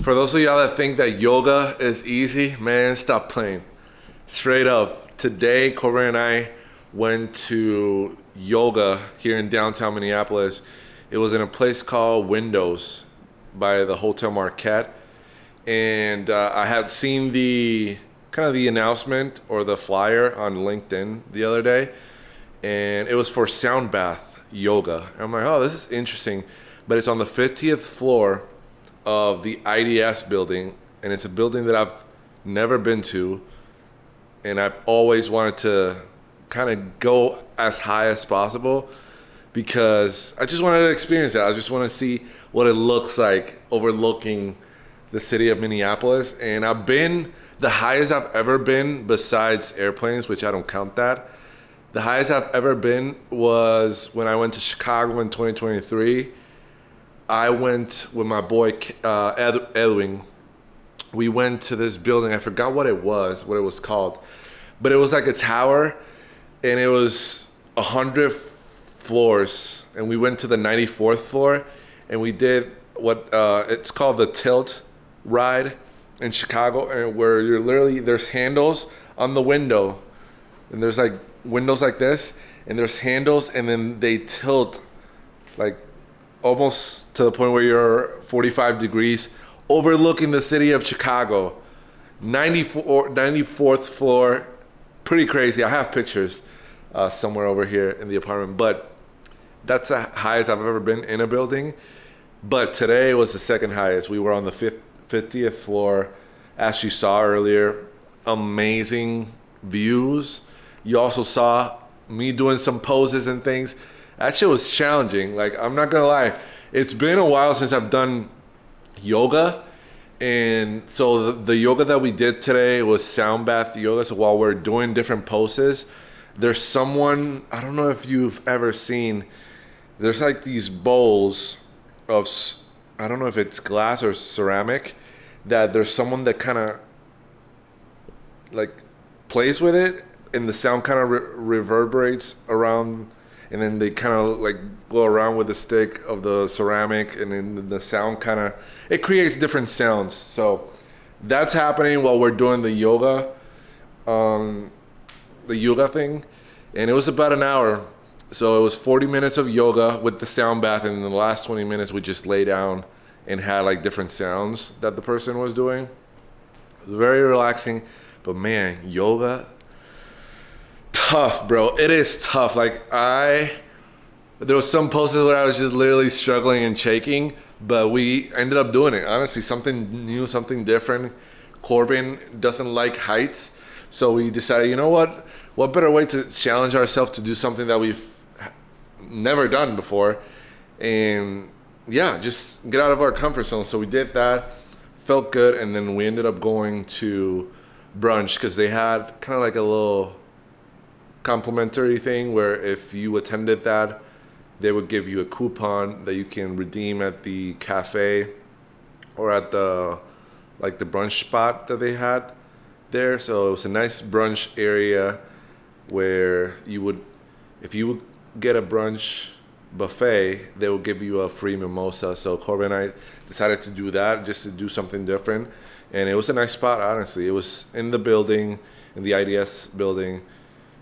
For those of y'all that think that yoga is easy, man, stop playing. Straight up. Today, Corbin and I went to yoga here in downtown Minneapolis. It was in a place called Windows by the Hotel Marquette. And I had seen the announcement or the flyer on LinkedIn the other day. And it was for sound bath yoga. And I'm like, oh, this is interesting. But it's on the 50th floor of the IDS building. And it's a building that I've never been to. And I've always wanted to kind of go as high as possible because I just wanted to experience that. I just want to see what it looks like overlooking the city of Minneapolis. And I've been the highest I've ever been besides airplanes, which I don't count that. The highest I've ever been was when I went to Chicago in 2023. I went with my boy Edwin. We went to this building. I forgot what it was called. But it was like a tower, and it was 100 floors. And we went to the 94th floor, and we did what it's called the tilt ride in Chicago, and where you're literally, there's handles on the window, and there's like windows like this, and there's handles, and then they tilt like almost to the point where you're 45 degrees overlooking the city of Chicago. 94th floor, pretty crazy. I have pictures somewhere over here in the apartment, but that's the highest I've ever been in a building. But today was the second highest. We were on the 50th floor, as you saw earlier. Amazing views. You also saw me doing some poses and things. That shit was challenging. Like, I'm not gonna lie. It's been a while since I've done yoga. And so the yoga that we did today was sound bath yoga. So while we're doing different poses, there's someone, I don't know if you've ever seen, there's like these bowls of, I don't know if it's glass or ceramic, that there's someone that kind of like plays with it, and the sound kind of reverberates around, and then they kind of like go around with the stick of the ceramic, and then the sound kind of, it creates different sounds. So that's happening while we're doing the yoga thing. And it was about an hour. So it was 40 minutes of yoga with the sound bath, and in the last 20 minutes we just lay down and had like different sounds that the person was doing. It was very relaxing, but man, yoga, tough, bro. It is tough. Like there was some poses where I was just literally struggling and shaking, but we ended up doing it. Honestly, something new, something different. Corbin doesn't like heights, so we decided, you know what? What better way to challenge ourselves to do something that we've never done before? And yeah, just get out of our comfort zone. So we did that, felt good, and then we ended up going to brunch because they had kind of like a little complimentary thing where if you attended that, they would give you a coupon that you can redeem at the cafe or at the brunch spot that they had there. So it was a nice brunch area where if you would get a brunch buffet, they will give you a free mimosa. So Corbin and I decided to do that just to do something different. And it was a nice spot, honestly. It was in the building, in the IDS building.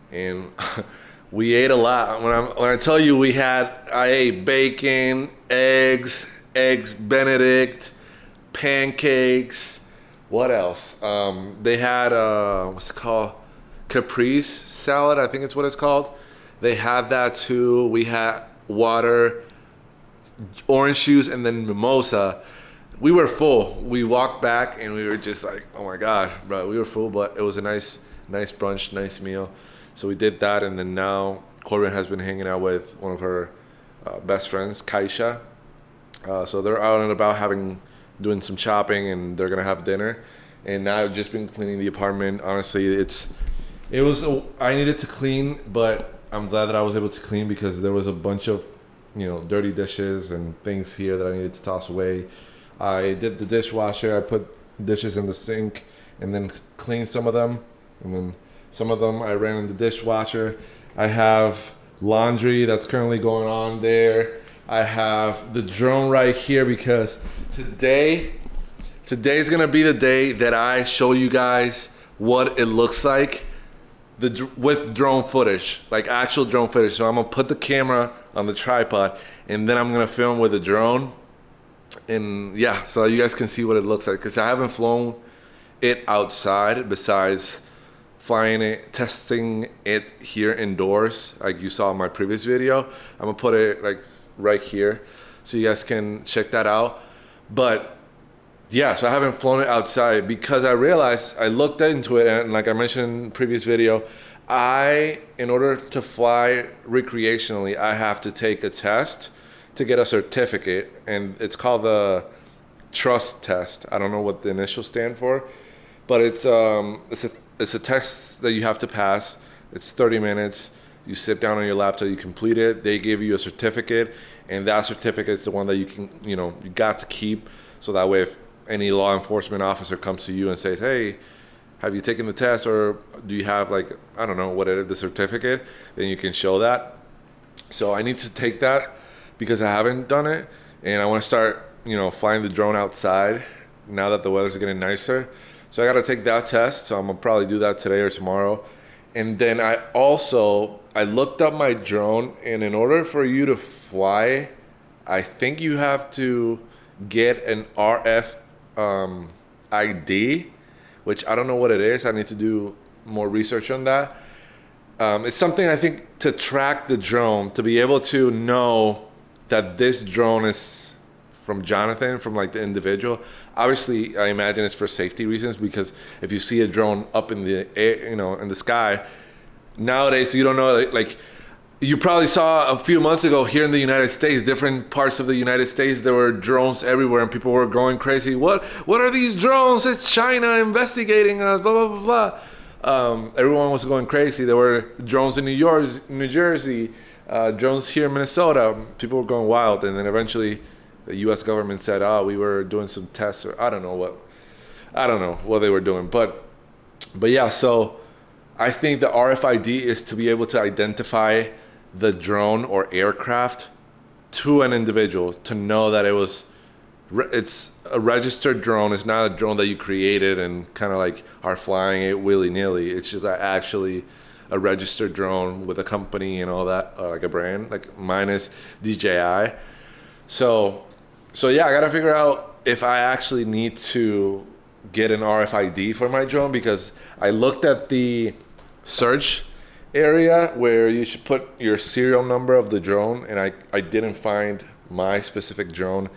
And we ate a lot. When I tell you I ate bacon, eggs Benedict, pancakes. What else? They had what's it called? Caprese salad, I think it's what it's called. They had that too. We had water, orange juice, and then mimosa. We were full. We walked back and we were just like, oh my God, bro, we were full, but it was a nice brunch, nice meal. So we did that, and then now Corbin has been hanging out with one of her best friends, Kaisha. So they're out and about doing some shopping, and they're gonna have dinner. And now I've just been cleaning the apartment. Honestly, I needed to clean, but I'm glad that I was able to clean because there was a bunch of, dirty dishes and things here that I needed to toss away. I did the dishwasher. I put dishes in the sink and then cleaned some of them, and then some of them I ran in the dishwasher. I have laundry that's currently going on there. I have the drone right here because today Today's gonna be the day that I show you guys what it looks like with drone footage, like actual drone footage. So I'm gonna put the camera on the tripod and then I'm gonna film with a drone. And yeah, so you guys can see what it looks like, because I haven't flown it outside besides flying it, testing it here indoors, like you saw in my previous video. I'm gonna put it like right here so you guys can check that out. But yeah, so I haven't flown it outside because I realized, I looked into it, and like I mentioned in the previous video, in order to fly recreationally, I have to take a test to get a certificate, and it's called the trust test. I don't know what the initials stand for, but it's a test that you have to pass. It's 30 minutes. You sit down on your laptop, you complete it. They give you a certificate, and that certificate is the one that you got to keep. So that way, if any law enforcement officer comes to you and says, "Hey, have you taken the test, or do you have, like, I don't know what it is, the certificate?" Then you can show that. So I need to take that because I haven't done it, and I want to start, flying the drone outside now that the weather's getting nicer. So I got to take that test. So I'm gonna probably do that today or tomorrow. And then I looked up my drone, and in order for you to fly, I think you have to get an RF ID, which I don't know what it is. I need to do more research on that. It's something, I think, to track the drone, to be able to know that this drone is from Jonathan, from like the individual. Obviously, I imagine it's for safety reasons, because if you see a drone up in the air, in the sky, nowadays you don't know, like you probably saw a few months ago here in the United States, different parts of the United States, there were drones everywhere and people were going crazy. What are these drones? It's China investigating us, blah, blah, blah, blah. Everyone was going crazy. There were drones in New York, New Jersey, drones here in Minnesota. People were going wild. And then eventually the US government said, we were doing some tests, or I don't know what they were doing. But yeah, so I think the RFID is to be able to identify the drone or aircraft to an individual, to know that it's a registered drone. It's not a drone that you created and kind of like are flying it willy-nilly. It's just actually a registered drone with a company and all that, like a brand. Like mine is DJI. So yeah, I gotta figure out if I actually need to get an RFID for my drone, because I looked at the search area where you should put your serial number of the drone, and I didn't find my specific drone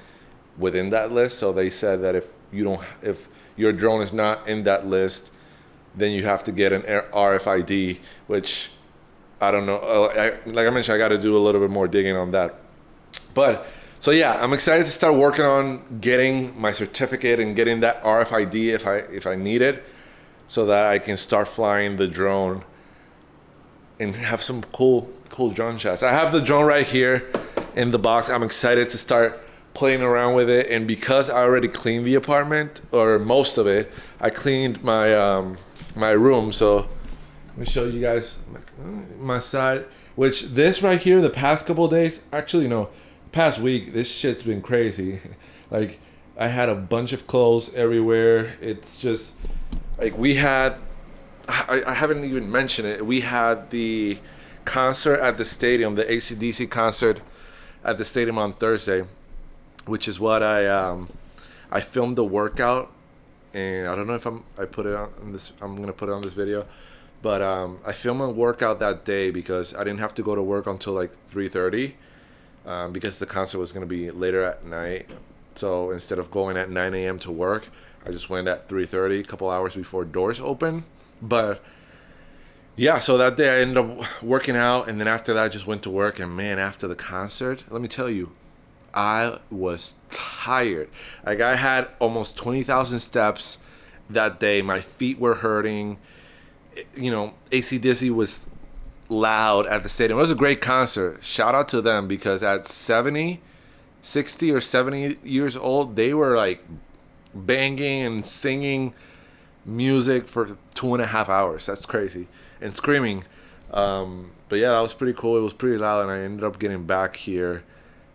within that list. So they said that if your drone is not in that list, then you have to get an RFID, which I don't know. Like I mentioned, I got to do a little bit more digging on that. But so yeah, I'm excited to start working on getting my certificate and getting that RFID if I need it, so that I can start flying the drone and have some cool drone shots. I have the drone right here in the box. I'm excited to start playing around with it. And because I already cleaned the apartment, or most of it, I cleaned my my room. So let me show you guys my side, which this right here, the past couple of days, actually no, past week, this shit's been crazy. Like, I had a bunch of clothes everywhere. It's just like I haven't even mentioned it. We had the concert at the stadium, the AC/DC concert at the stadium on Thursday, which is what I filmed the workout, and I don't know if I put it on this. I'm gonna put it on this video, but I filmed a workout that day because I didn't have to go to work until like 3:30, because the concert was gonna be later at night. So instead of going at 9 a.m. to work, I just went at 3:30, a couple hours before doors open. But yeah, so that day I ended up working out, and then after that I just went to work. And man, after the concert, let me tell you, I was tired. Like, I had almost 20,000 steps that day. My feet were hurting. AC/DC was loud at the stadium. It was a great concert. Shout out to them, because at 60 or 70 years old, they were like banging and singing music for 2.5 hours. That's crazy. And screaming. But yeah, that was pretty cool. It was pretty loud, and I ended up getting back here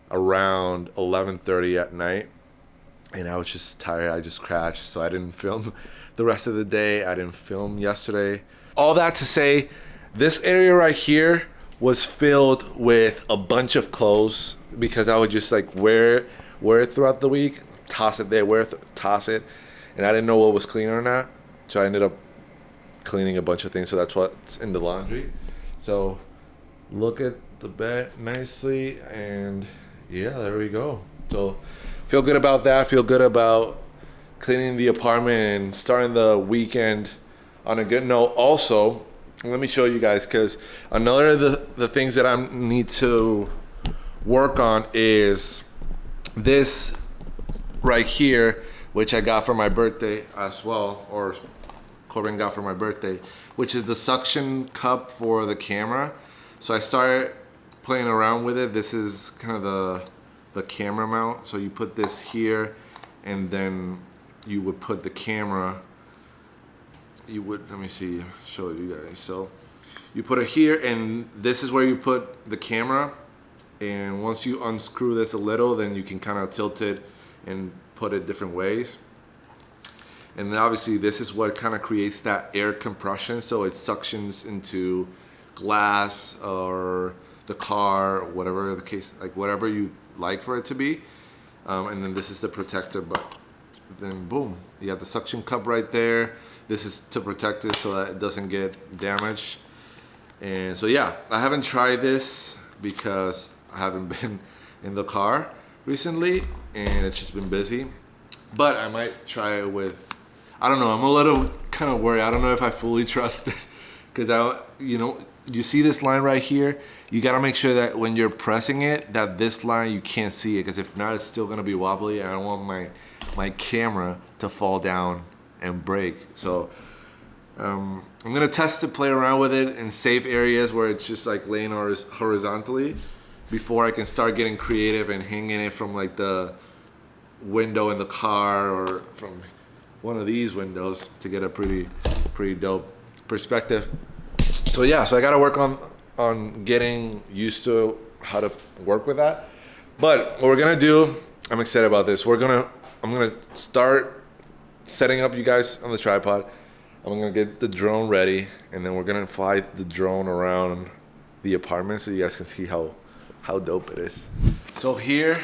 around 11:30 at night. and I was just tired. I just crashed, so I didn't film the rest of the day. I didn't film yesterday. All that to say, this area right here was filled with a bunch of clothes because I would just like wear it throughout the week, toss it there, toss it, and I didn't know what was clean or not. So I ended up cleaning a bunch of things. So that's what's in the laundry. So look at the bed nicely, and yeah, there we go. So feel good about that. Feel good about cleaning the apartment and starting the weekend on a good note. Also, let me show you guys, because another of the things that I need to work on is this right here, which I got for my birthday as well, or Corbin got for my birthday, which is the suction cup for the camera. So I started playing around with it. This is kind of the camera mount. So you put this here, and then you would put the camera, let me see, show you guys. So you put it here, and this is where you put the camera. And once you unscrew this a little, then you can kind of tilt it and put it different ways. And then obviously this is what kind of creates that air compression. So it suctions into glass or the car, whatever the case, like whatever you like for it to be. And then this is the protector, but then boom, you have the suction cup right there. This is to protect it so that it doesn't get damaged. And so yeah, I haven't tried this because I haven't been in the car recently and it's just been busy. But I might try it with, I don't know, I'm a little kind of worried. I don't know if I fully trust this, because you see this line right here? You gotta make sure that when you're pressing it, that this line, you can't see it, because if not, it's still gonna be wobbly. I don't want my camera to fall down and break. So I'm gonna test to play around with it in safe areas where it's just like laying horizontally before I can start getting creative and hanging it from like the window in the car or from one of these windows to get a pretty dope perspective. So yeah, so I gotta work on getting used to how to work with that. But what we're gonna do, I'm excited about this. I'm gonna start setting up you guys on the tripod. I'm gonna get the drone ready, and then we're gonna fly the drone around the apartment so you guys can see how dope it is. So here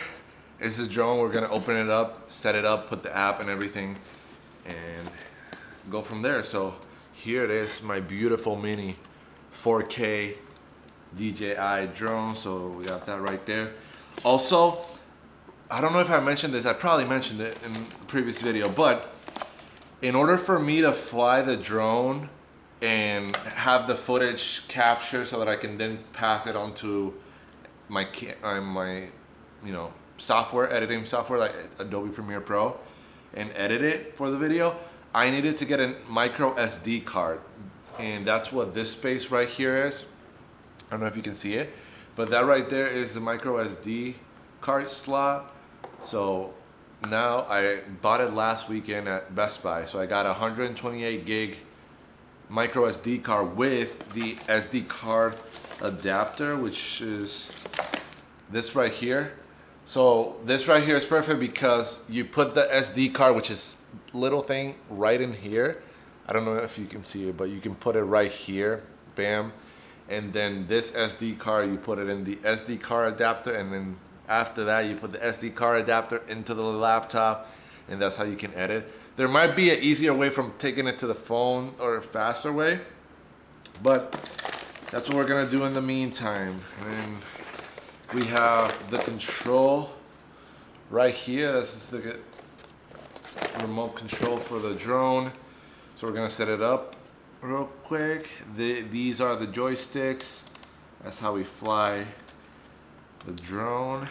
is the drone. We're gonna open it up, set it up, put the app and everything, and go from there. So here it is, my beautiful mini 4K DJI drone. So we got that right there. Also, I don't know if I mentioned this, I probably mentioned it in the previous video, but in order for me to fly the drone and have the footage captured so that I can then pass it onto my software, editing software like Adobe Premiere Pro, and edit it for the video, I needed to get a micro SD card. And that's what this space right here is. I don't know if you can see it, but that right there is the micro SD card slot. So now I bought it last weekend at Best Buy. So I got a 128 gig micro SD card with the SD card adapter, which is this right here. So this right here is perfect because you put the SD card, which is little thing right in here. I don't know if you can see it, but you can put it right here, bam. And then this SD card, you put it in the SD card adapter, and then after that, you put the SD card adapter into the laptop, and that's how you can edit. There might be an easier way from taking it to the phone or a faster way, but that's what we're gonna do in the meantime. And we have the control right here. This is the remote control for the drone. So we're gonna set it up real quick. These are the joysticks. That's how we fly the drone.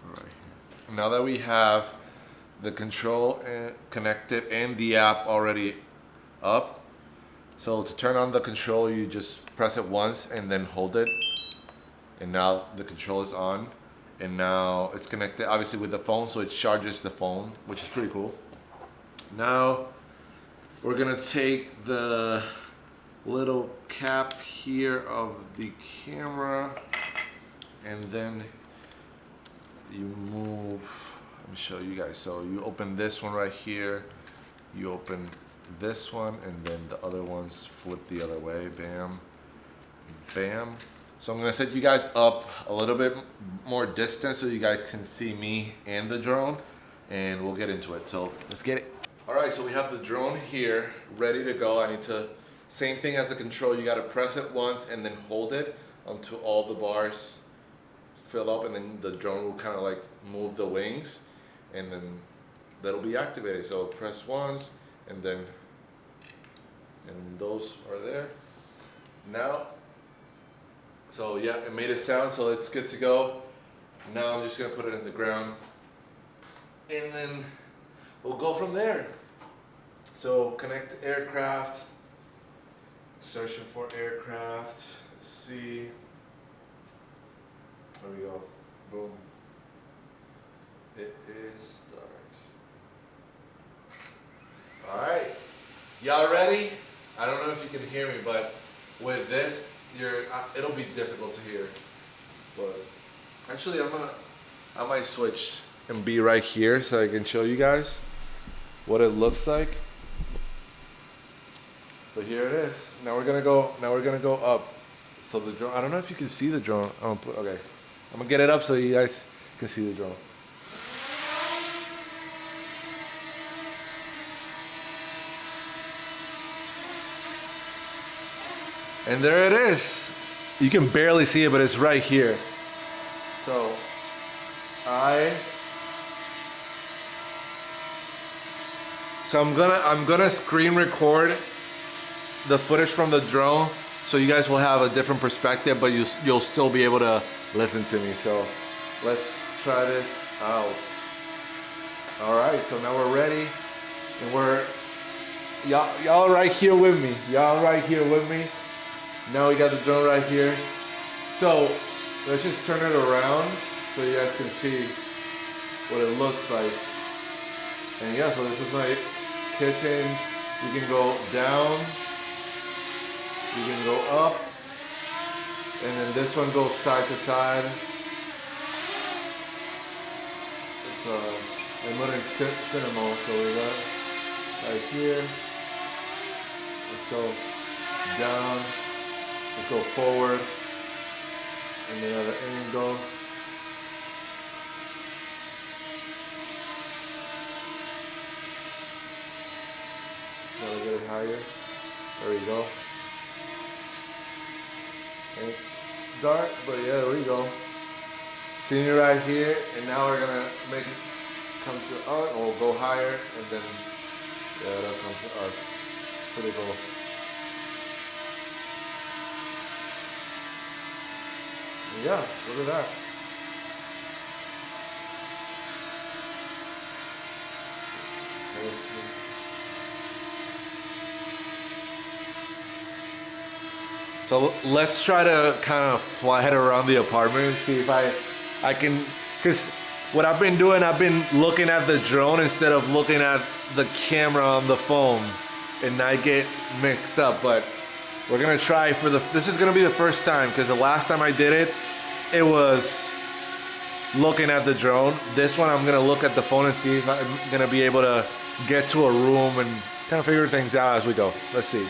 Right here. Now that we have the control connected and the app already up, so to turn on the control, you just press it once and then hold it, and now the control is on. And now it's connected obviously with the phone, so it charges the phone, which is pretty cool. Now we're gonna take the little cap here of the camera and then you move. Let me show you guys. So you open this one right here, you open this one, and then the other ones flip the other way. Bam, bam. So I'm gonna set you guys up a little bit more distance so you guys can see me and the drone, and we'll get into it. So let's get it. All right, so we have the drone here ready to go. I need to, same thing as the control, you gotta press it once and then hold it until all the bars fill up, and then the drone will kind of like move the wings, and then that'll be activated. So press once, and then, and those are there. Now, so yeah, it made a sound, so it's good to go. Now I'm just gonna put it in the ground, and then we'll go from there. So connect aircraft, searching for aircraft, let's see. There we go, boom. It is dark. All right, y'all ready? I don't know if you can hear me, but with this, it'll be difficult to hear. But actually, I might switch and be right here so I can show you guys what it looks like. But here it is. Now we're gonna go up. So the drone, I don't know if you can see the drone. Okay. I'm gonna get it up so you guys can see the drone. And there it is. You can barely see it, but it's right here. So I'm gonna screen record the footage from the drone, so you guys will have a different perspective, but you'll still be able to listen to me. So let's try this out. All right, so now we're ready, and y'all right here with me. Y'all right here with me. Now we got the drone right here. So let's just turn it around so you guys can see what it looks like. And yeah, so this is my kitchen. You can go down, you can go up, and then this one goes side to side. It's a modern cinema, so we got right here. Let's go down, let's go forward, and then at an angle. Gotta get it higher. There we go. And it's dark, but yeah, there we go. Seeing it right here, and now we're gonna make it come to us, or go higher, and then yeah, that'll come to us. Pretty cool. And yeah, look at that. So let's try to kind of fly it around the apartment and see if I can, because what I've been doing, I've been looking at the drone instead of looking at the camera on the phone, and I get mixed up. But we're gonna try this is gonna be the first time, because the last time I did it, it was looking at the drone. This one, I'm gonna look at the phone and see if I'm gonna be able to get to a room and kind of figure things out as we go. Let's see.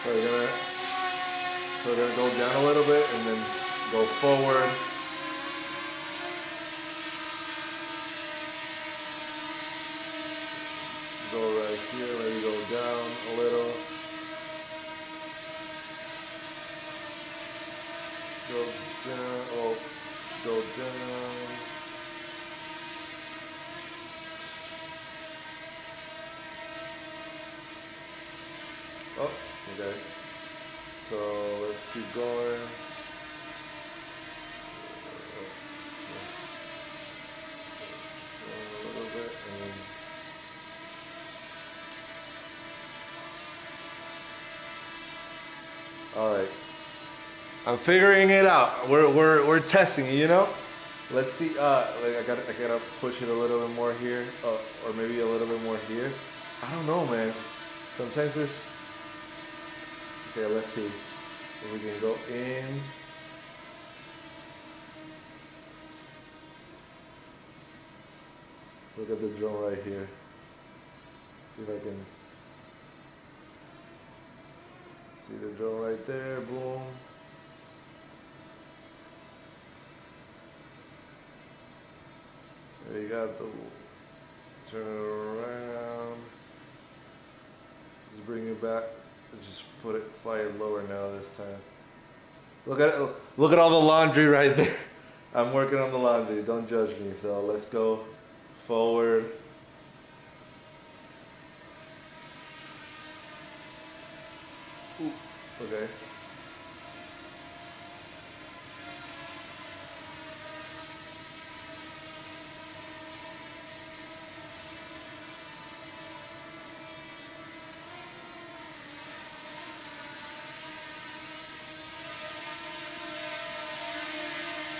So we're gonna go down a little bit and then go forward. Go right here, maybe go down a little. Go down, go down. Oh, okay. So let's keep going. A little bit, and all right. I'm figuring it out. We're testing it, you know. Let's see. Like I gotta push it a little bit more here, or maybe a little bit more here. I don't know, man. Sometimes this. Okay, let's see if we can go in. Look at the drone right here. See if I can see the drone right there. Boom. There you got the. Turn it around. Just bring it back. Just fly it lower now this time. Look at all the laundry right there. I'm working on the laundry. Don't judge me. So let's go forward. Ooh, okay.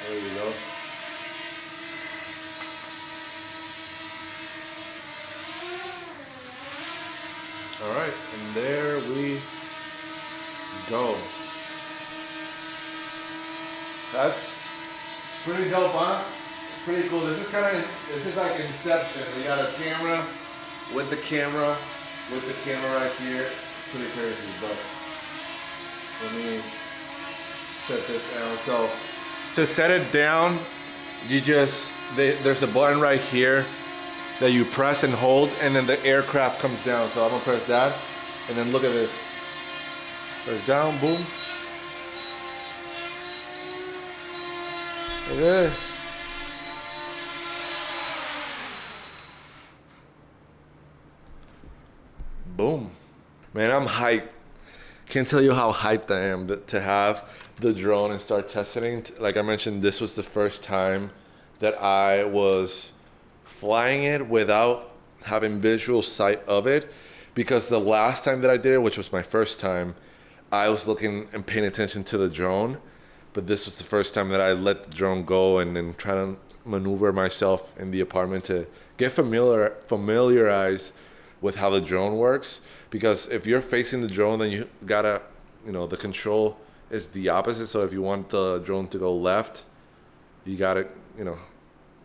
There we go. All right, and there we go. That's pretty dope, huh? Pretty cool. This is like Inception. We got a camera with the camera right here. Pretty crazy, but let me set this down. So to set it down, there's a button right here that you press and hold, and then the aircraft comes down. So I'm gonna press that, and then look at this. Press down, boom. Okay. Boom. Man, I'm hyped. Can't tell you how hyped I am to have the drone and start testing it. Like I mentioned, this was the first time that I was flying it without having visual sight of it, because the last time that I did it, which was my first time, I was looking and paying attention to the drone. But this was the first time that I let the drone go and then try to maneuver myself in the apartment to get familiarized with how the drone works. Because if you're facing the drone, then you gotta, the control is the opposite. So if you want the drone to go left, you gotta,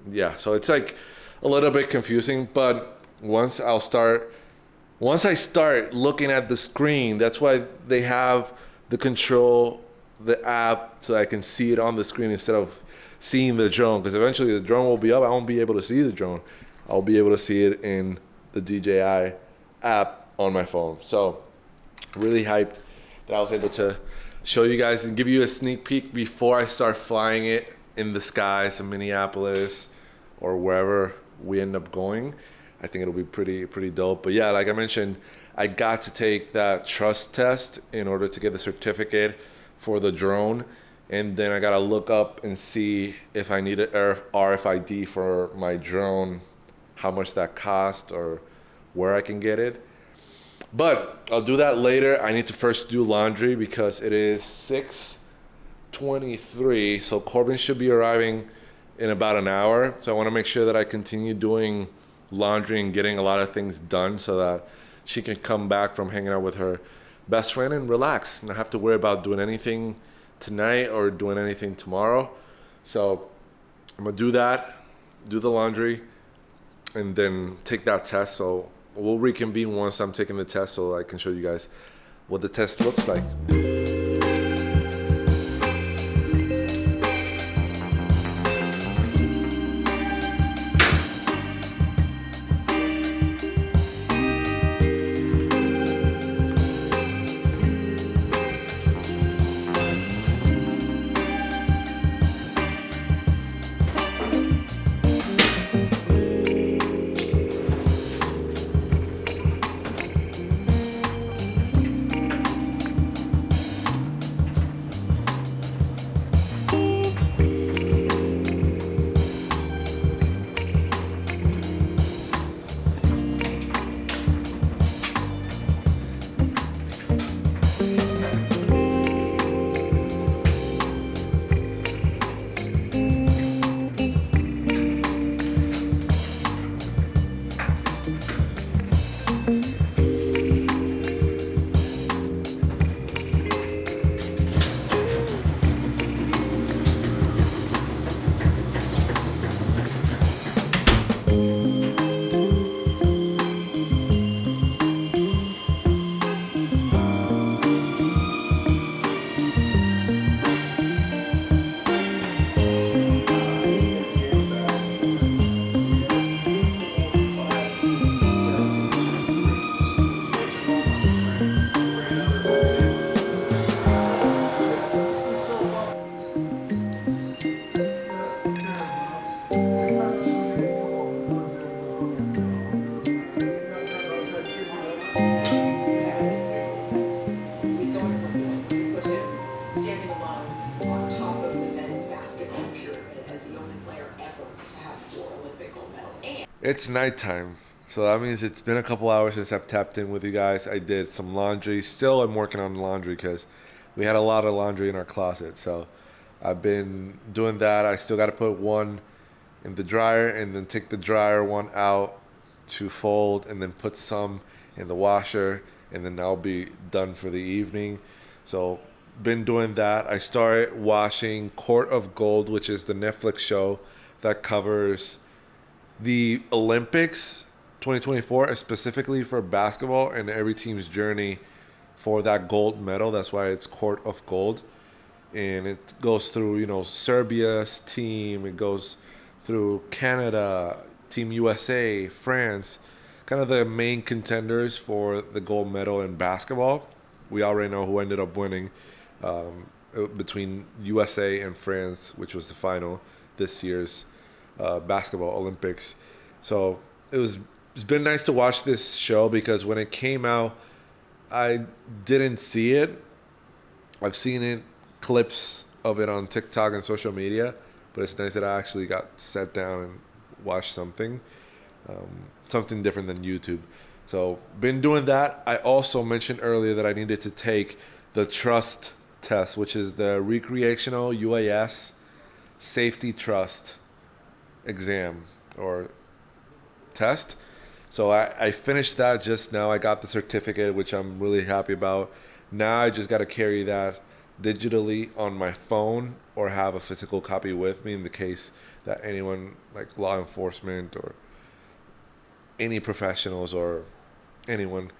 yeah. So it's like a little bit confusing, but once I start looking at the screen, that's why they have the control, the app, so I can see it on the screen instead of seeing the drone. Because eventually the drone will be up, I won't be able to see the drone. I'll be able to see it in the DJI app on my phone. So really hyped that I was able to show you guys and give you a sneak peek before I start flying it in the skies in Minneapolis or wherever we end up going. I think it'll be pretty dope. But yeah, like I mentioned, I got to take that trust test in order to get the certificate for the drone, and then I gotta look up and see if I need an RFID for my drone, how much that cost or where I can get it. But I'll do that later. I need to first do laundry because it is 6:23, so Corbin should be arriving in about an hour. So I want to make sure that I continue doing laundry and getting a lot of things done so that she can come back from hanging out with her best friend and relax, not have to worry about doing anything tonight or doing anything tomorrow. So I'm gonna do that, do the laundry, and then take that test. So we'll reconvene once I'm taking the test so I can show you guys what the test looks like. It's nighttime. So that means it's been a couple hours since I've tapped in with you guys. I did some laundry. Still, I'm working on laundry because we had a lot of laundry in our closet. So I've been doing that. I still got to put one in the dryer and then take the dryer one out to fold and then put some in the washer and then I'll be done for the evening. So been doing that. I started watching Court of Gold, which is the Netflix show that covers the Olympics 2024, specifically for basketball and every team's journey for that gold medal. That's why it's Court of Gold. And it goes through, Serbia's team. It goes through Canada, Team USA, France, kind of the main contenders for the gold medal in basketball. We already know who ended up winning between USA and France, which was the final this year's basketball Olympics. So it's been nice to watch this show because when it came out, I didn't see it. I've seen it, clips of it on TikTok and social media, but it's nice that I actually got sat down and watched something different than YouTube. So been doing that. I also mentioned earlier that I needed to take the trust test, which is the recreational UAS safety trust exam or test. So I finished that just now. I got the certificate, which I'm really happy about. Now I just got to carry that digitally on my phone or have a physical copy with me in the case that anyone like law enforcement or any professionals or anyone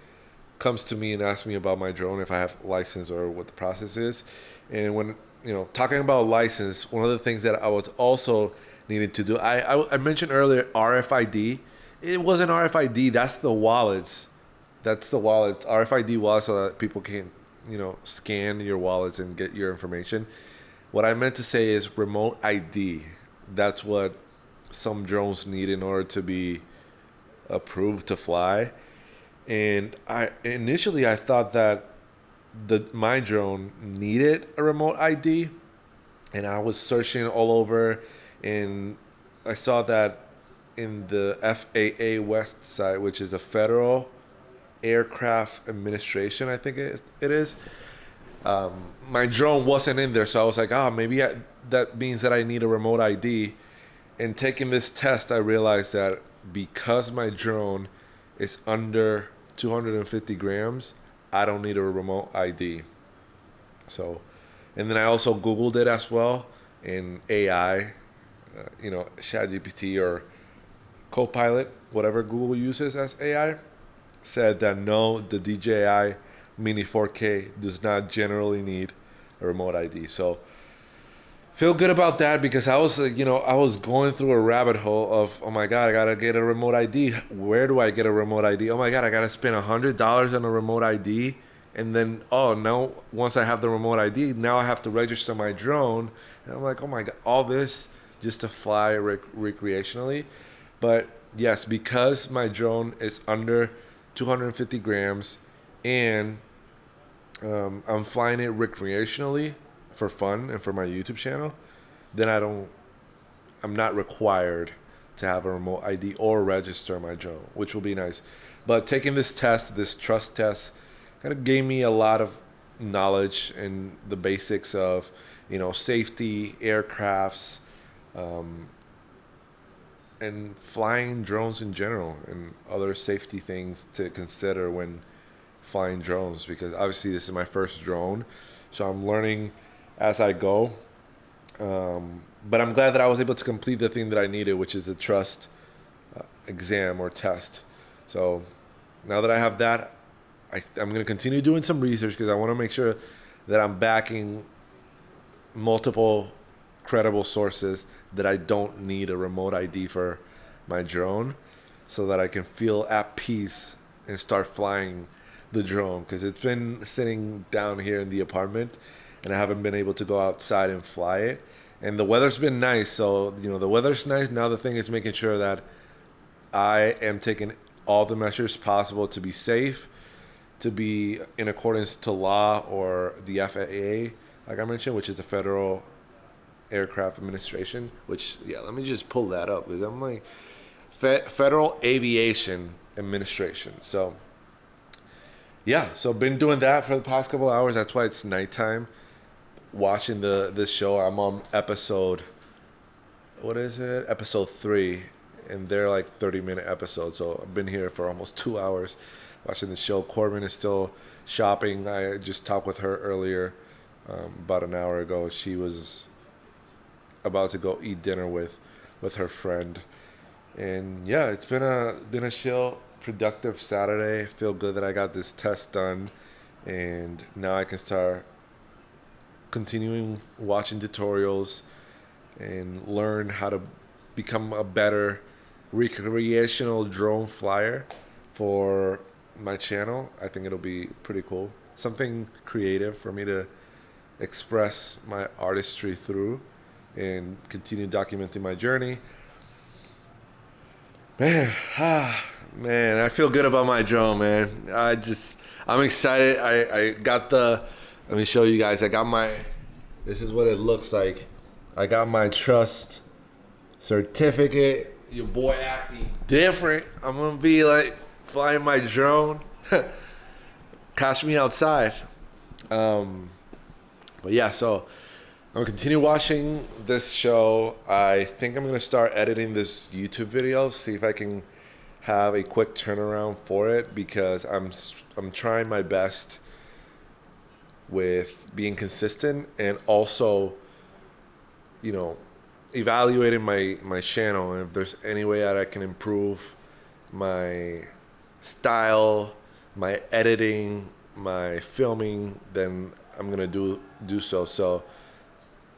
comes to me and asks me about my drone, if I have license or what the process is. And when, talking about license, one of the things that I was also needed to do, I mentioned earlier RFID. It wasn't RFID. That's the wallets. RFID wallets so that people can, scan your wallets and get your information. What I meant to say is remote ID. That's what some drones need in order to be approved to fly. And I thought that my drone needed a remote ID, and I was searching all over, and I saw that in the FAA website, which is a Federal Aircraft Administration, I think it is. My drone wasn't in there, so I was like, maybe that means that I need a remote ID. And taking this test, I realized that because my drone is under 250 grams, I don't need a remote ID. So, and then I also Googled it as well, and AI, ChatGPT or Copilot, whatever Google uses as AI, said that no, the DJI Mini 4K does not generally need a remote ID. So feel good about that because I was going through a rabbit hole of, oh my God, I got to get a remote ID. Where do I get a remote ID? Oh my God, I got to spend $100 on a remote ID. And then, now once I have the remote ID, now I have to register my drone. And I'm like, oh my God, all this just to fly recreationally. But yes, because my drone is under 250 grams and I'm flying it recreationally for fun and for my YouTube channel, then I'm not required to have a remote ID or register my drone, which will be nice. But taking this test, this trust test, kind of gave me a lot of knowledge and the basics of, safety, aircrafts, and flying drones in general and other safety things to consider when flying drones, because obviously this is my first drone, so I'm learning as I go. But I'm glad that I was able to complete the thing that I needed, which is the trust exam or test. So now that I have that, I'm going to continue doing some research because I want to make sure that I'm backing multiple credible sources that I don't need a remote ID for my drone, so that I can feel at peace and start flying the drone, because it's been sitting down here in the apartment and I haven't been able to go outside and fly it. And the weather's been nice, so the weather's nice. Now the thing is making sure that I am taking all the measures possible to be safe, to be in accordance to law or the FAA, like I mentioned, which is the Federal Aircraft Administration, which, let me just pull that up because I'm like, Federal Aviation Administration. So, yeah, so been doing that for the past couple of hours. That's why it's nighttime. Watching this show. I'm on episode, what is it? Episode 3. And they're like 30-minute episodes. So I've been here for almost 2 hours watching the show. Corbin is still shopping. I just talked with her earlier, about an hour ago. She was about to go eat dinner with her friend. And yeah, it's been a chill, productive Saturday. I feel good that I got this test done, and now I can start continuing watching tutorials and learn how to become a better recreational drone flyer for my channel. I think it'll be pretty cool. Something creative for me to express my artistry through and continue documenting my journey. Man, I feel good about my drone, man. I'm excited. I got let me show you guys. This is what it looks like. I got my trust certificate. Your boy acting different. I'm gonna be like flying my drone. Catch me outside. But yeah, so I'm gonna continue watching this show. I think I'm gonna start editing this YouTube video, see if I can have a quick turnaround for it, because I'm trying my best with being consistent and also, evaluating my channel, and if there's any way that I can improve my style, my editing, my filming, then I'm gonna do so. So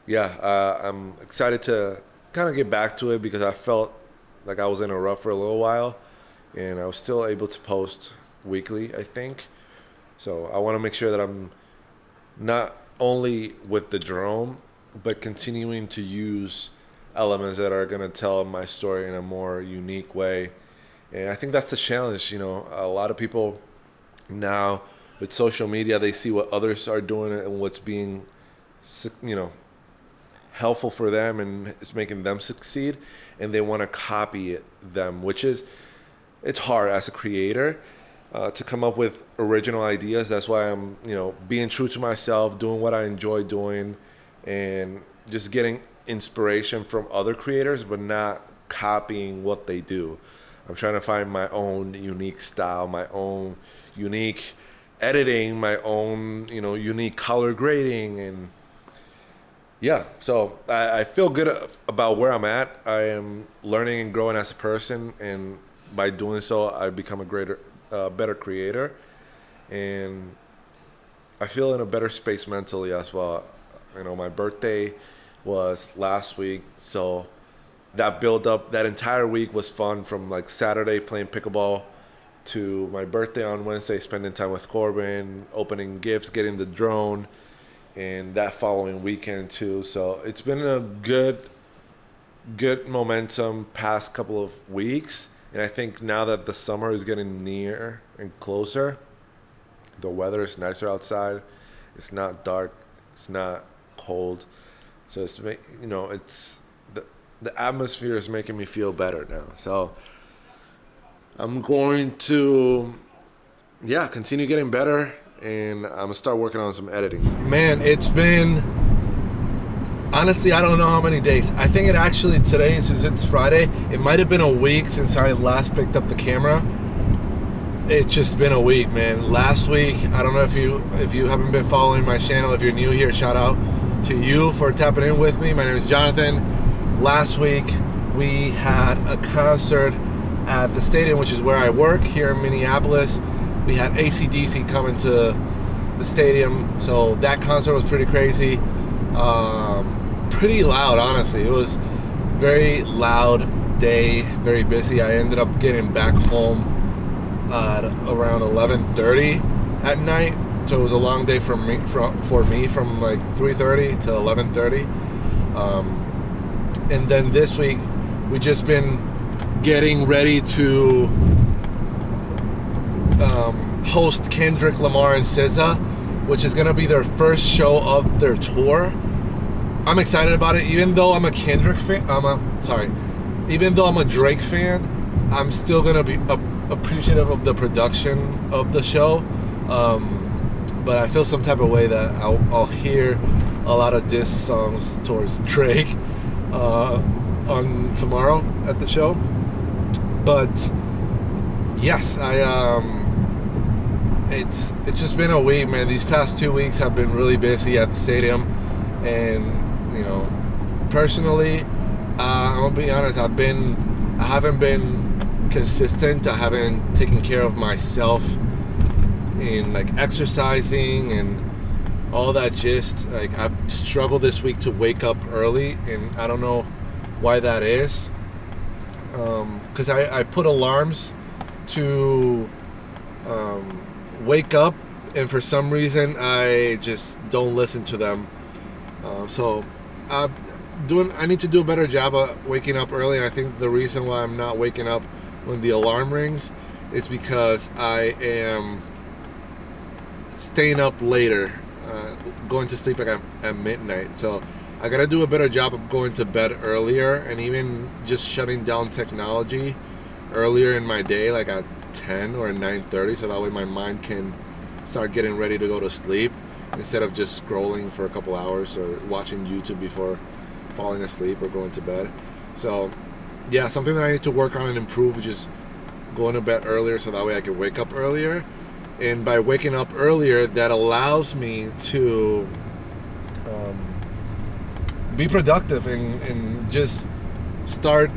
yeah, I'm excited to kind of get back to it, because I felt like I was in a rut for a little while, and I was still able to post weekly, I think. So I want to make sure that I'm not only with the drone, but continuing to use elements that are going to tell my story in a more unique way. And I think that's the challenge. A lot of people now with social media, they see what others are doing and what's being, helpful for them and it's making them succeed, and they want to copy them, it's hard as a creator to come up with original ideas. That's why I'm, being true to myself, doing what I enjoy doing, and just getting inspiration from other creators, but not copying what they do. I'm trying to find my own unique style, my own unique editing, my own, unique color grading. And yeah, so I feel good about where I'm at. I am learning and growing as a person, and by doing so, I become a better creator, and I feel in a better space mentally as well. My birthday was last week, so that build up, that entire week was fun, from like Saturday playing pickleball to my birthday on Wednesday, spending time with Corbin, opening gifts, getting the drone, and that following weekend too. So it's been a good momentum past couple of weeks. And I think now that the summer is getting near and closer, the weather is nicer outside. It's not dark. It's not cold. So it's the atmosphere is making me feel better now. So I'm going to continue getting better, and I'm gonna start working on some editing. Man, it's been, honestly, I don't know how many days. I think it actually, today, since it's Friday, it might have been a week since I last picked up the camera. It's just been a week, man. Last week, I don't know if you haven't been following my channel. If you're new here, shout out to you for tapping in with me. My name is Jonathan. Last week, we had a concert at the stadium, which is where I work here in Minneapolis. We had AC/DC coming to the stadium, so that concert was pretty crazy. Pretty loud, honestly. It was very loud day, very busy. I ended up getting back home at around 11:30 at night, so it was a long day for me from like 3:30 to 11:30. And then this week, we just been getting ready to host Kendrick Lamar and SZA, which is gonna be their first show of their tour. I'm excited about it, even though I'm a Kendrick fan. Even though I'm a Drake fan, I'm still gonna be appreciative of the production of the show, but I feel some type of way that I'll hear a lot of diss songs towards Drake on tomorrow at the show. But yes, it's just been a week, man. These past 2 weeks have been really busy at the stadium, and personally, I'm gonna be honest. I haven't been consistent. I haven't taken care of myself in like exercising and all that. Just like I've struggled this week to wake up early, and I don't know why that is. Because I put alarms to wake up, and for some reason I just don't listen to them. So I need to do a better job of waking up early, and I think the reason why I'm not waking up when the alarm rings is because I am staying up later, going to sleep like at midnight. So I gotta do a better job of going to bed earlier, and even just shutting down technology earlier in my day, like at 10 or 9:30, so that way my mind can start getting ready to go to sleep instead of just scrolling for a couple hours or watching YouTube before falling asleep or going to bed. So yeah, something that I need to work on and improve is just going to bed earlier, so that way I can wake up earlier. And by waking up earlier, that allows me to be productive and just start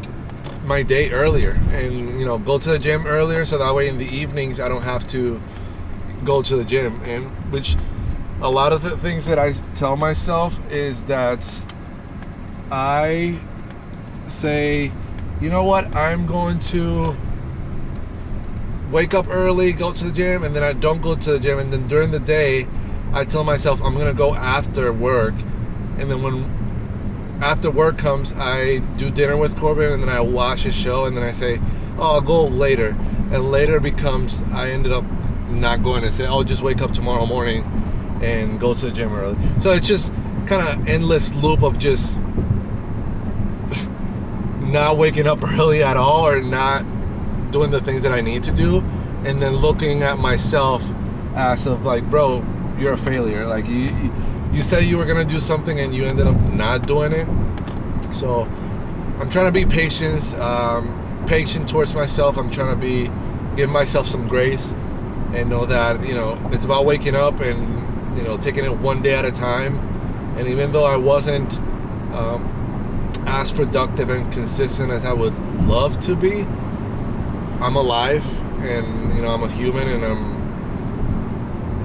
my day earlier, and go to the gym earlier, so that way in the evenings I don't have to go to the gym. And which a lot of the things that I tell myself is that I say, you know what, I'm going to wake up early, go to the gym, and then I don't go to the gym, and then during the day I tell myself I'm gonna go after work, and then when after work comes, I do dinner with Corbin, and then I watch his show, and then I say, oh, I'll go later. And later becomes, I ended up not going, and say, I'll just wake up tomorrow morning and go to the gym early. So it's just kind of endless loop of just not waking up early at all, or not doing the things that I need to do, and then looking at myself as of like, bro, you're a failure. Like you said you were gonna do something and you ended up not doing it. So I'm trying to be patient towards myself. I'm trying to give myself some grace, and know that it's about waking up and taking it one day at a time. And even though I wasn't as productive and consistent as I would love to be, I'm alive, and I'm a human, and I'm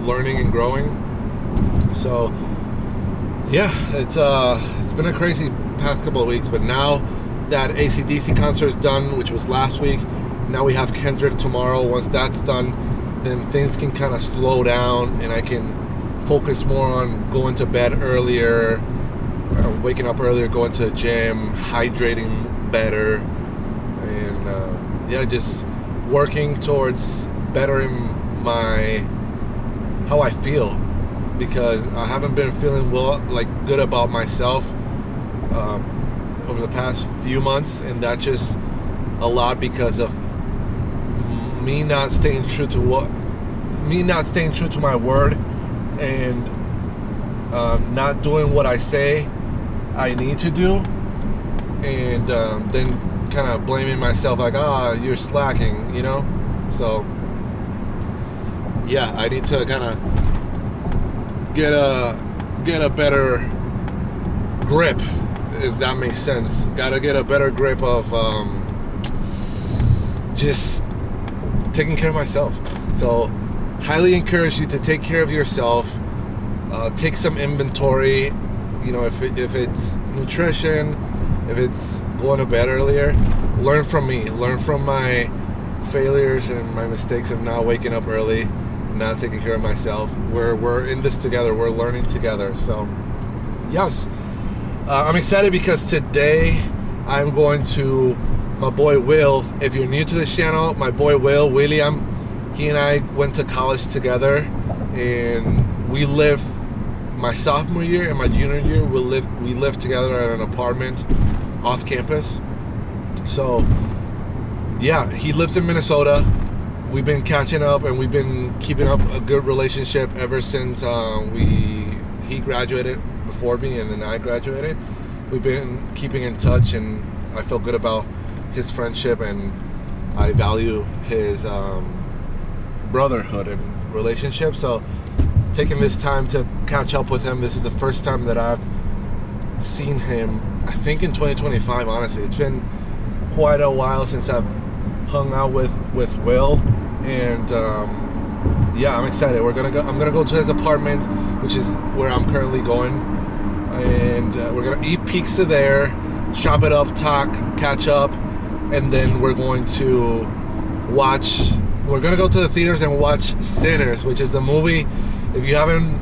learning and growing. So yeah, it's been a crazy past couple of weeks, but now that AC/DC concert is done, which was last week, now we have Kendrick tomorrow. Once that's done, then things can kind of slow down, and I can focus more on going to bed earlier, waking up earlier, going to the gym, hydrating better, and just working towards bettering how I feel, because I haven't been feeling good about myself over the past few months, and that's just a lot because of me not staying true to my word, and not doing what I say I need to do, and then kind of blaming myself like, you're slacking, So yeah, I need to kind of get a better grip, if that makes sense. Gotta get a better grip of just taking care of myself. So highly encourage you to take care of yourself. Take some inventory, if it's nutrition, if it's going to bed earlier. Learn from me, learn from my failures and my mistakes of not waking up early, not taking care of myself. We're in this together, we're learning together. So yes, I'm excited because today I'm going to my boy Will. If you're new to this channel, my boy William, he and I went to college together, and we lived my sophomore year and my junior year. We lived together at an apartment off campus. So yeah, he lives in Minnesota. We've been catching up and we've been keeping up a good relationship ever since he graduated before me and then I graduated. We've been keeping in touch and I feel good about his friendship and I value his brotherhood and relationship. So taking this time to catch up with him, this is the first time that I've seen him, I think in 2025, honestly. It's been quite a while since I've hung out with Will, and yeah, I'm excited. I'm gonna go to his apartment, which is where I'm currently going, and we're gonna eat pizza there, chop it up, talk, catch up, and then we're going to go to the theaters and watch Sinners, which is the movie. If you haven't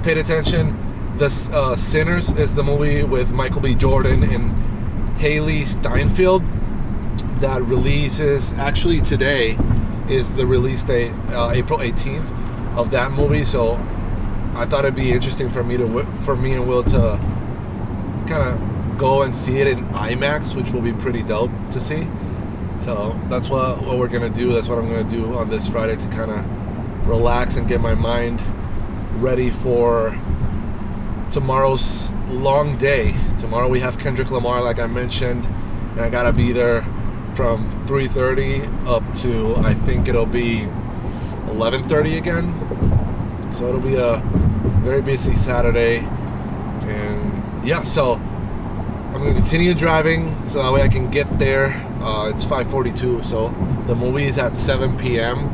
paid attention, Sinners is the movie with Michael B. Jordan and Haley Steinfeld that releases, actually today is the release date, April 18th of that movie. So I thought it'd be interesting for me and Will to kind of go and see it in IMAX, which will be pretty dope to see. So that's what we're gonna do. That's what I'm gonna do on this Friday to kind of relax and get my mind ready for tomorrow's long day. Tomorrow we have Kendrick Lamar, like I mentioned, and I gotta be there from 3:30 up to, I think it'll be 11:30 again. So it'll be a very busy Saturday. And yeah, so I'm gonna continue driving so that way I can get there. It's 5:42, so the movie is at 7 p.m.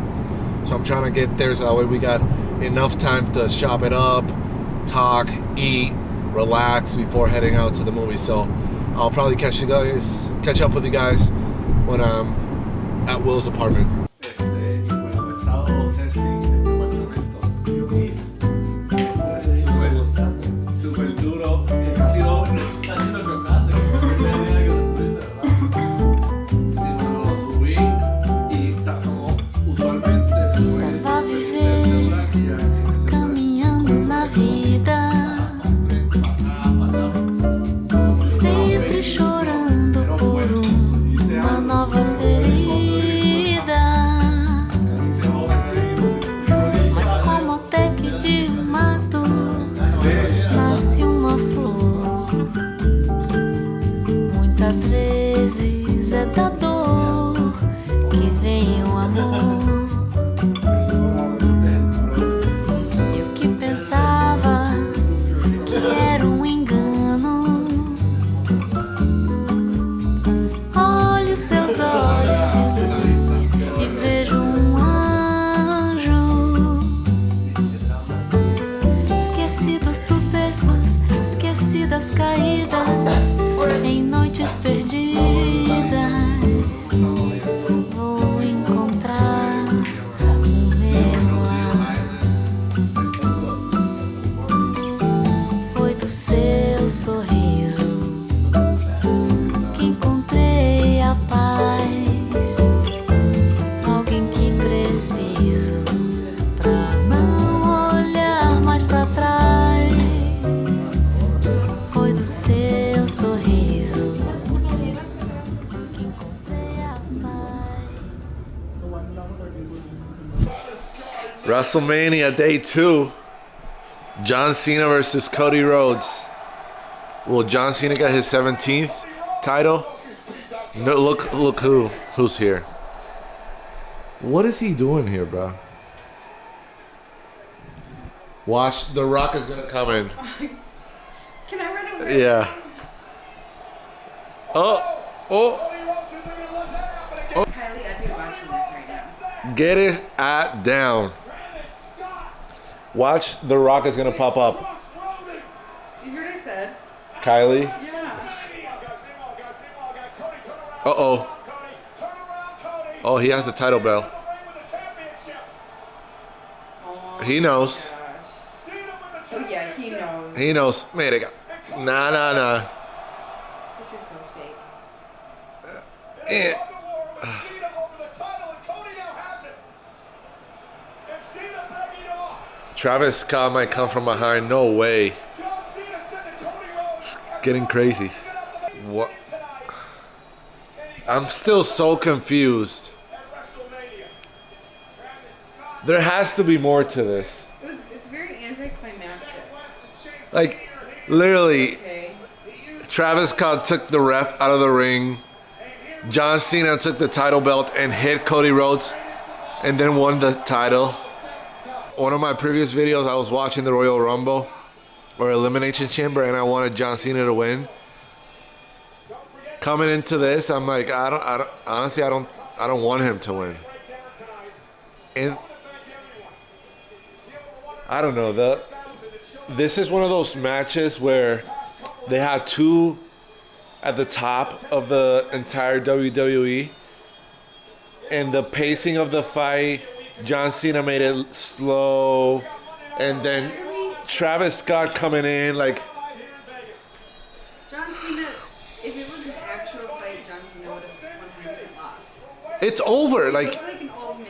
So I'm trying to get there so that way we got enough time to shop it up, talk, eat, relax before heading out to the movie. So I'll probably catch up with you guys when I'm at Will's apartment. Às vezes é da dor que vem o amor. E o que pensava que era engano, olho seus olhos de luz e vejo anjo. Esqueci dos tropeços, esqueci das caídas. Em noites perdidas vou encontrar o meu lar. Foi do seu sorriso que encontrei a paz. Alguém que preciso pra não olhar mais pra trás. Foi do seu sorriso que encontrei a paz. WrestleMania Day 2. John Cena versus Cody Rhodes. Will John Cena get his 17th title? No, look who's here. What is he doing here, bro? Watch, The Rock is gonna come in. Can I run away? Yeah. Oh. Kylie, I'd be watching this right now. Get his ass down. Watch, The Rock is gonna pop up. You heard what I said? Kylie. Yeah. Uh-oh. Oh, he has the title bell. Oh, He knows. gosh. Oh yeah, he knows. He knows. Mira, nah. This is so fake. Eh. Travis Scott might come from behind. No way. It's getting crazy. What? I'm still so confused. There has to be more to this. It's very anticlimactic. Like, literally, Okay. Travis Scott took the ref out of the ring. John Cena took the title belt and hit Cody Rhodes and then won the title. One of my previous videos, I was watching the Royal Rumble or Elimination Chamber, and I wanted John Cena to win. Coming into this, I'm like, honestly, I don't want him to win. And I don't know, this is one of those matches where they had two at the top of the entire WWE, and the pacing of the fight, John Cena made it slow, and then Travis Scott coming in like, John Cena, if it was an actual fight, John Cena would have 100% lost. it's over, He like looks like an old man.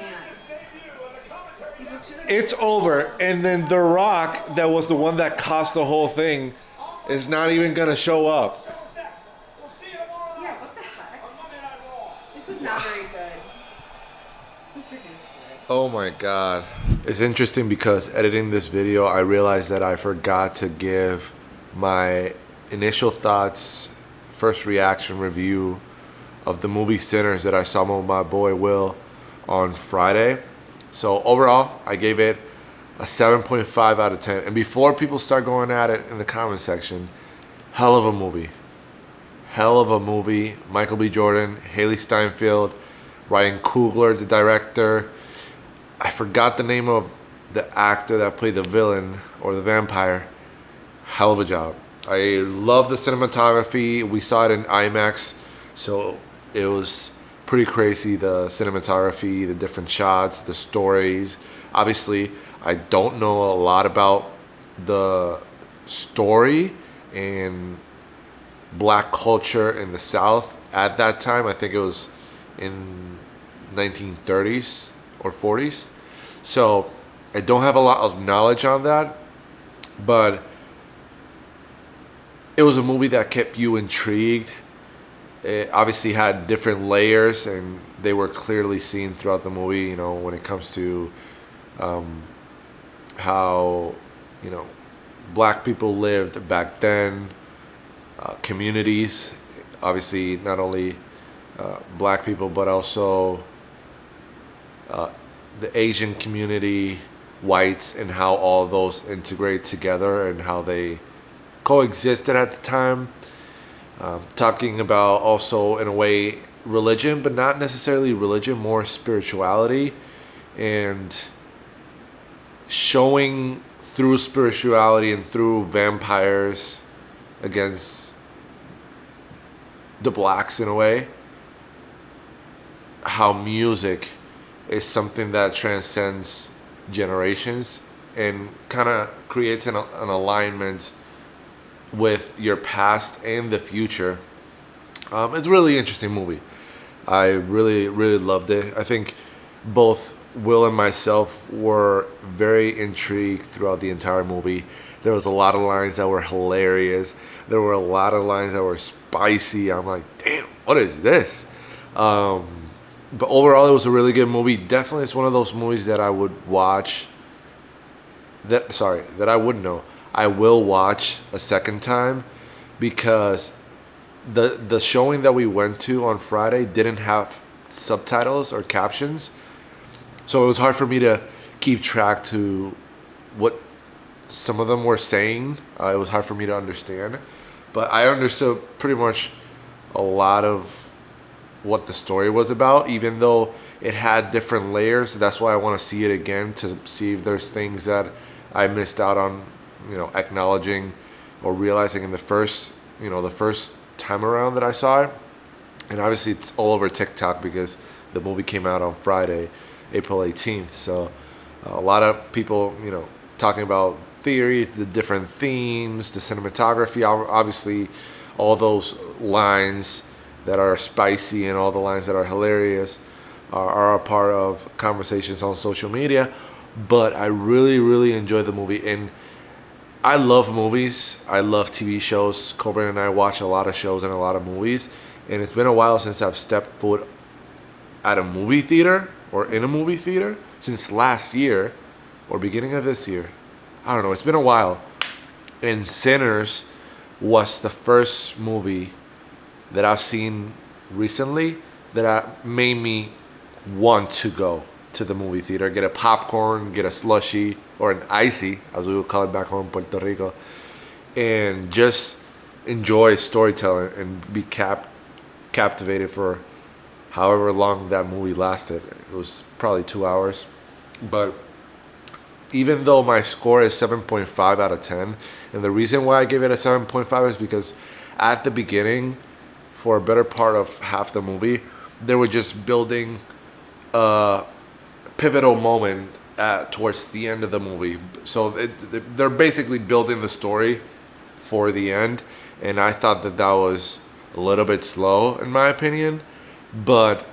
He looks like it's over. And then The Rock, that was the one that cost the whole thing, is not even gonna show up. yeah, what the heck? This was not very good. Who produced it? Oh my god. It's interesting because editing this video, I realized that I forgot to give my initial thoughts, first reaction review of the movie Sinners that I saw with my boy Will on Friday. So overall, I gave it a 7.5 out of 10. And before people start going at it in the comment section, hell of a movie. Hell of a movie. Michael B. Jordan, Haley Steinfeld, Ryan Coogler, the director. I forgot the name of the actor that played the villain or the vampire. Hell of a job. I love the cinematography. We saw it in IMAX, so it was pretty crazy. The cinematography, the different shots, the stories. Obviously, I don't know a lot about the story and black culture in the South at that time. I think it was in 1930s or 40s. So I don't have a lot of knowledge on that, but it was a movie that kept you intrigued. It obviously had different layers, and they were clearly seen throughout the movie, you know, when it comes to how, you know, black people lived back then, communities, obviously not only black people, but also the Asian community, whites, and how all those integrate together and how they coexisted at the time. Talking about also, in a way, religion, but not necessarily religion, more spirituality, and showing through spirituality and through vampires against the blacks, in a way, how music is something that transcends generations and kind of creates an alignment with your past and the future. It's a really interesting movie. I really loved it. I think both Will and myself were very intrigued throughout the entire movie. There was a lot of lines that were hilarious. There were a lot of lines that were spicy. I'm like, damn, what is this? But overall, it was a really good movie. Definitely, it's one of those movies that I would watch. That I would know. I will watch a second time, because the showing that we went to on Friday didn't have subtitles or captions, so it was hard for me to keep track to what some of them were saying. It was hard for me to understand, but I understood pretty much a lot of what the story was about, even though it had different layers. That's why I want to see it again, to see if there's things that I missed out on, you know, acknowledging or realizing in the first time around that I saw it. And obviously it's all over TikTok because the movie came out on Friday, April 18th. So a lot of people, you know, talking about theories, the different themes, the cinematography, obviously all those lines that are spicy and all the lines that are hilarious are a part of conversations on social media. But I really enjoyed the movie, and I love movies. I love TV shows. Corbin and I watch a lot of shows and a lot of movies, And it's been a while since I've stepped foot at a movie theater or in a movie theater since last year or beginning of this year. I don't know. It's been a while. And Sinners was the first movie that I've seen recently that made me want to go to the movie theater, get a popcorn, get a slushy or an icy, as we would call it back home in Puerto Rico, and just enjoy storytelling and be captivated for however long that movie lasted. It was probably 2 hours. But even though my score is 7.5 out of 10, and the reason why I give it a 7.5 is because at the beginning, for a better part of half the movie, they were just building a pivotal moment towards the end of the movie. So they're basically building the story for the end, and I thought that was a little bit slow in my opinion. But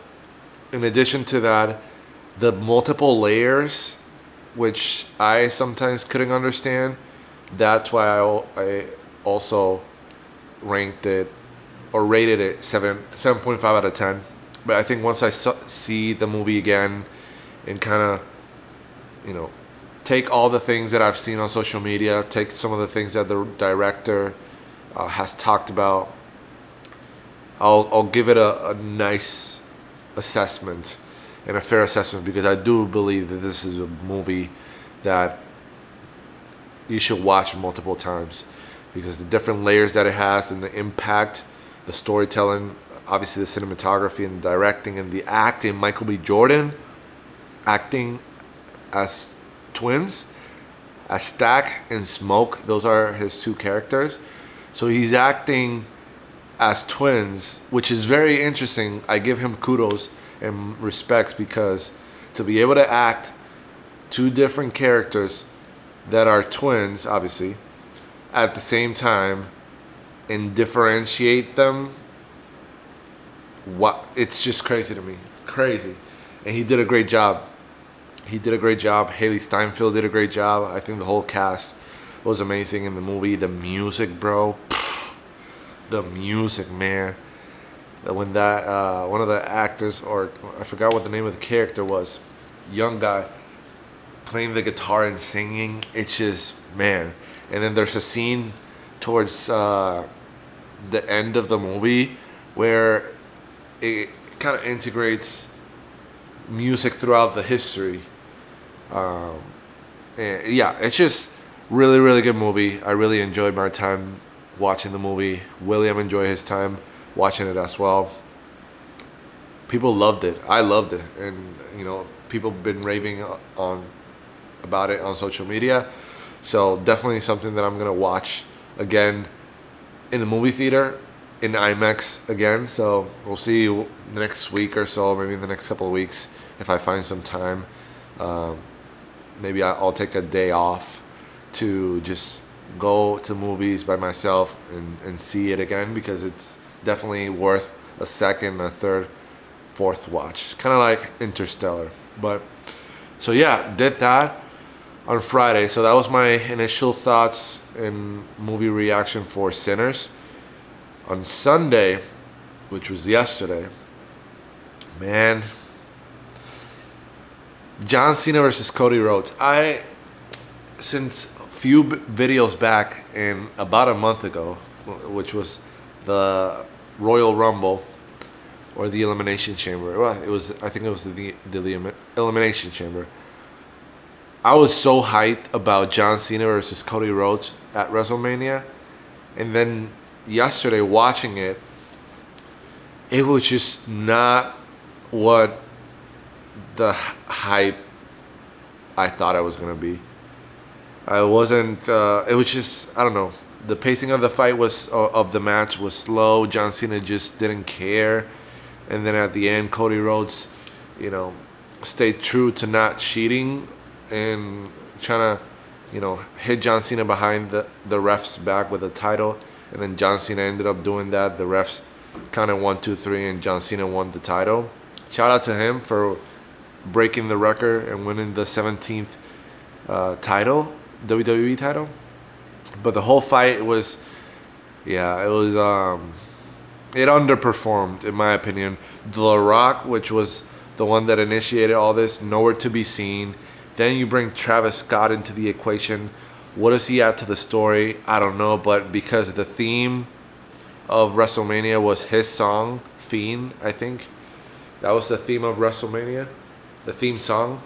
in addition to that, the multiple layers, which I sometimes couldn't understand, that's why I also ranked it or rated it 7.5 out of 10. But I think once I see the movie again and kind of, take all the things that I've seen on social media, take some of the things that the director has talked about, I'll give it a nice assessment and a fair assessment, because I do believe that this is a movie that you should watch multiple times, because the different layers that it has and the impact, the storytelling, obviously the cinematography and directing and the acting. Michael B. Jordan acting as twins, as Stack and Smoke. Those are his two characters. So he's acting as twins, which is very interesting. I give him kudos and respects, because to be able to act two different characters that are twins, obviously, at the same time and differentiate them, it's just crazy to me. Crazy. And he did a great job. Haley Steinfeld did a great job. I think the whole cast was amazing in the movie. The music, bro. The music, man. When that one of the actors, or I forgot what the name of the character was, young guy, playing the guitar and singing, it's just, man. And then there's a scene towards the end of the movie where it kind of integrates music throughout the history. And yeah, it's just really, really good movie. I really enjoyed my time watching the movie. William enjoyed his time watching it as well. People loved it. I loved it. And, people have been raving about it on social media. So definitely something that I'm going to watch again in the movie theater, in IMAX again. So we'll see next week or so, maybe in the next couple of weeks, if I find some time. Maybe I'll take a day off to just go to movies by myself and see it again, because it's definitely worth a second, a third, fourth watch. It's kind of like Interstellar. But so yeah, did that on Friday. So that was my initial thoughts and movie reaction for Sinners. On Sunday, which was yesterday, man, John Cena versus Cody Rhodes. Since a few videos back, and about a month ago, which was the Royal Rumble or the Elimination Chamber. Well, I think it was the Elimination Chamber. I was so hyped about John Cena versus Cody Rhodes at WrestleMania, and then yesterday watching it, it was just not what the hype I thought it was gonna be. I wasn't. It was just, I don't know. The pacing of the fight of the match was slow. John Cena just didn't care, and then at the end, Cody Rhodes, stayed true to not cheating and trying to, hit John Cena behind the ref's back with the title, and then John Cena ended up doing that. The refs kind of 1, 2, 3, and John Cena won the title. Shout out to him for breaking the record and winning the 17th title, WWE title. But the whole fight was it underperformed, in my opinion. The Rock, which was the one that initiated all this, nowhere to be seen. Then you bring Travis Scott into the equation. What does he add to the story? I don't know, but because the theme of WrestleMania was his song, Fiend, I think. That was the theme of WrestleMania, the theme song.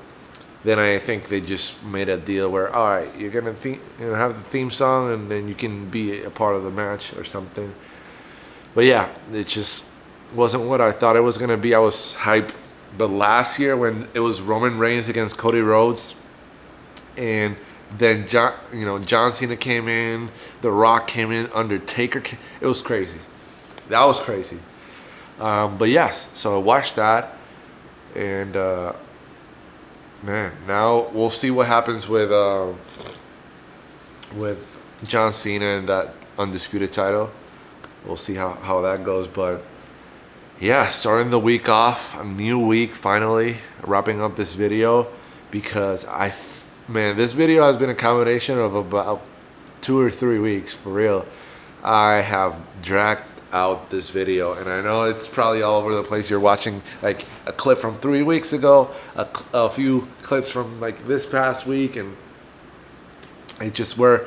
Then I think they just made a deal where, all right, you're going to have the theme song and then you can be a part of the match or something. But yeah, it just wasn't what I thought it was going to be. I was hyped. But last year when it was Roman Reigns against Cody Rhodes, and then John Cena came in, The Rock came in, Undertaker came, it was crazy. That was crazy. But yes, so I watched that, and man, now we'll see what happens with John Cena and that undisputed title. We'll see how that goes, but yeah, starting the week off, a new week finally, wrapping up this video, because this video has been a combination of about 2 or 3 weeks, for real. I have dragged out this video, and I know it's probably all over the place. You're watching like a clip from 3 weeks ago, a few clips from like this past week, and it's just where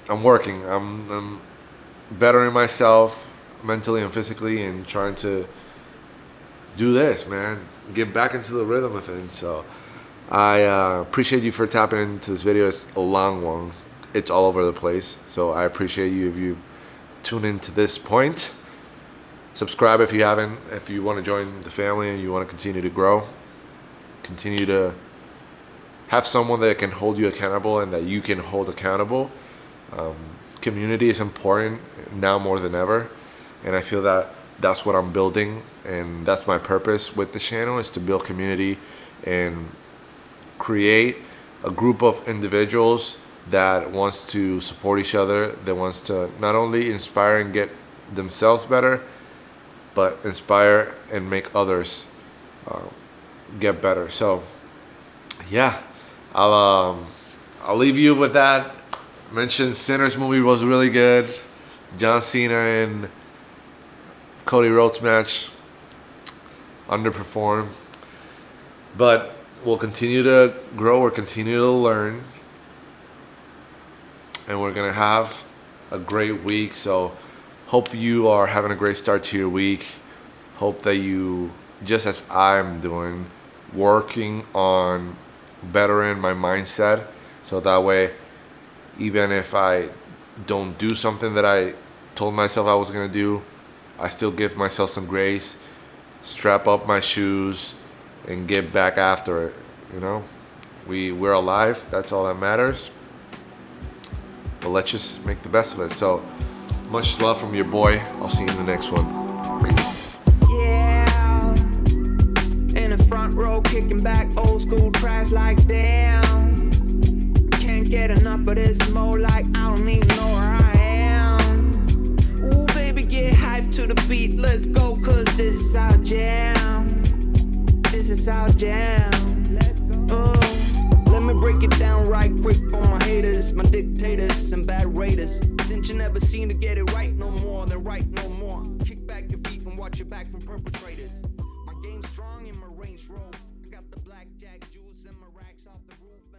I'm working. I'm bettering myself mentally and physically, and trying to do this, man, get back into the rhythm of things. So I appreciate you for tapping into this video. It's a long one. It's all over the place. So I appreciate you if you tune into this point. Subscribe if you haven't. If you want to join the family and you want to continue to grow, continue to have someone that can hold you accountable and that you can hold accountable. Community is important now more than ever. And I feel that that's what I'm building, and that's my purpose with the channel, is to build community and create a group of individuals that wants to support each other, that wants to not only inspire and get themselves better, but inspire and make others get better. So yeah, I'll leave you with that. I mentioned Sinners movie was really good. John Cena and Cody Rhodes match underperformed, but we'll continue to grow, we'll continue to learn, and we're gonna have a great week. So hope you are having a great start to your week. Hope that you, just as I'm doing, working on bettering my mindset, so that way even if I don't do something that I told myself I was gonna do, I still give myself some grace, strap up my shoes, and get back after it. We're alive. That's all that matters. But let's just make the best of it. So much love from your boy. I'll see you in the next one. Peace. Yeah, in the front row, kicking back old school tracks like damn. Can't get enough of this more, like I don't even know where I am. Ooh, baby, get hyped to the beat, let's go, cause this is our jam. This is our jam. Let's go. Let me break it down right quick for my haters, my dictators and bad raiders. Since you never seem to get it right no more, then right no more. Kick back your feet and watch your back from perpetrators. My game's strong and my range roll. I got the blackjack juice and my racks off the roof.